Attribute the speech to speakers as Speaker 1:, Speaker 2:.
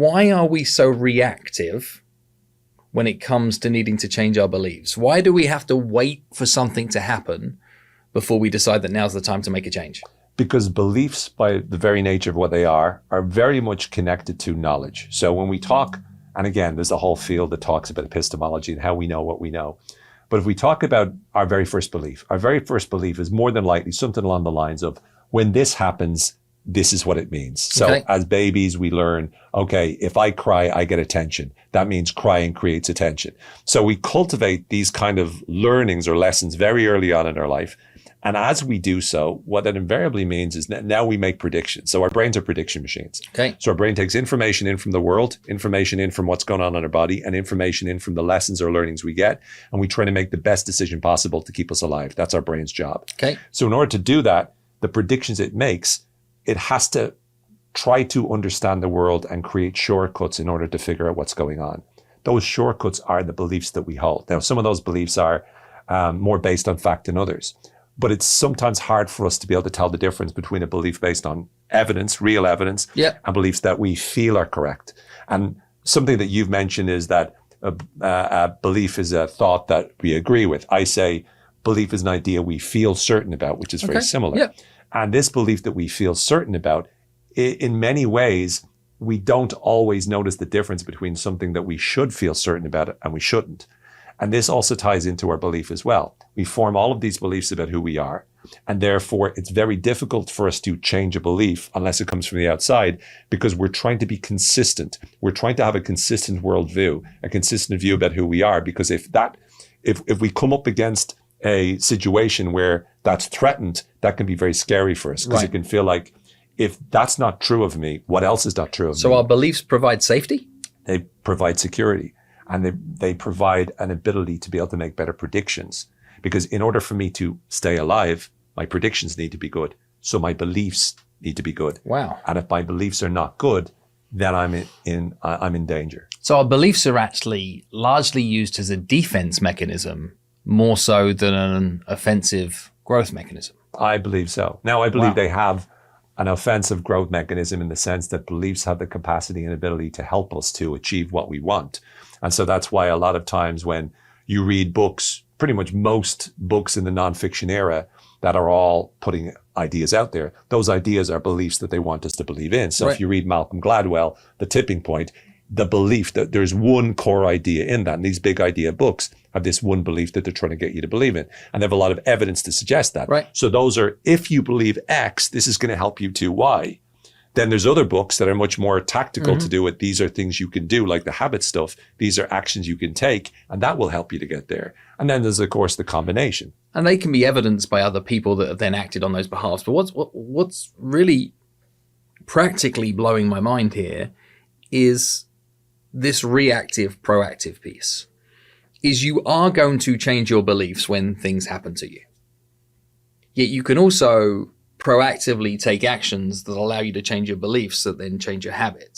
Speaker 1: why are we so reactive when it comes to needing to change our beliefs? Why do we have to wait for something to happen before we decide that now's the time to make a change?
Speaker 2: Because beliefs, by the very nature of what they are very much connected to knowledge. So when we talk, and again, there's a whole field that talks about epistemology and how we know what we know. But if we talk about our very first belief is more than likely something along the lines of, when this happens, this is what it means. So as babies, we learn, okay, if I cry, I get attention. That means crying creates attention. So we cultivate these kind of learnings or lessons very early on in our life. And as we do so, what that invariably means is that now we make predictions. So our brains are prediction machines.
Speaker 1: Okay.
Speaker 2: So our brain takes information in from the world, information in from what's going on in our body, and information in from the lessons or learnings we get. And we try to make the best decision possible to keep us alive. That's our brain's job.
Speaker 1: Okay.
Speaker 2: So in order to do that, the predictions it makes, it has to try to understand the world and create shortcuts in order to figure out what's going on. Those shortcuts are the beliefs that we hold. Now, some of those beliefs are more based on fact than others. But it's sometimes hard for us to be able to tell the difference between a belief based on evidence, real evidence, and beliefs that we feel are correct. And something that you've mentioned is that a belief is a thought that we agree with. I say belief is an idea we feel certain about, which is very similar.
Speaker 1: Yeah.
Speaker 2: And this belief that we feel certain about, in many ways, we don't always notice the difference between something that we should feel certain about and we shouldn't. And this also ties into our belief as well. We form all of these beliefs about who we are. And therefore, it's very difficult for us to change a belief unless it comes from the outside, because we're trying to be consistent. We're trying to have a consistent worldview, a consistent view about who we are. Because if we come up against a situation where that's threatened, that can be very scary for us, because it can feel like, if that's not true of me, what else is not true of me?
Speaker 1: So our beliefs provide safety?
Speaker 2: They provide security. And they provide an ability to be able to make better predictions. Because in order for me to stay alive, my predictions need to be good. So my beliefs need to be good.
Speaker 1: Wow.
Speaker 2: And if my beliefs are not good, then I'm in danger.
Speaker 1: So our beliefs are actually largely used as a defense mechanism, more so than an offensive growth mechanism.
Speaker 2: I believe so. Now, I believe they have an offensive growth mechanism in the sense that beliefs have the capacity and ability to help us to achieve what we want. And so that's why a lot of times when you read books, pretty much most books in the nonfiction era that are all putting ideas out there, those ideas are beliefs that they want us to believe in. So if you read Malcolm Gladwell, The Tipping Point, the belief that there's one core idea in that. And these big idea books have this one belief that they're trying to get you to believe in. And they have a lot of evidence to suggest that.
Speaker 1: Right.
Speaker 2: So those are, if you believe X, this is going to help you to Y. Then there's other books that are much more tactical to do it. These are things you can do, like the habit stuff. These are actions you can take, and that will help you to get there. And then there's, of course, the combination.
Speaker 1: And they can be evidenced by other people that have then acted on those behalves. But what's really practically blowing my mind here is this reactive, proactive piece. Is you are going to change your beliefs when things happen to you. Yet you can also proactively take actions that allow you to change your beliefs that then change your habits.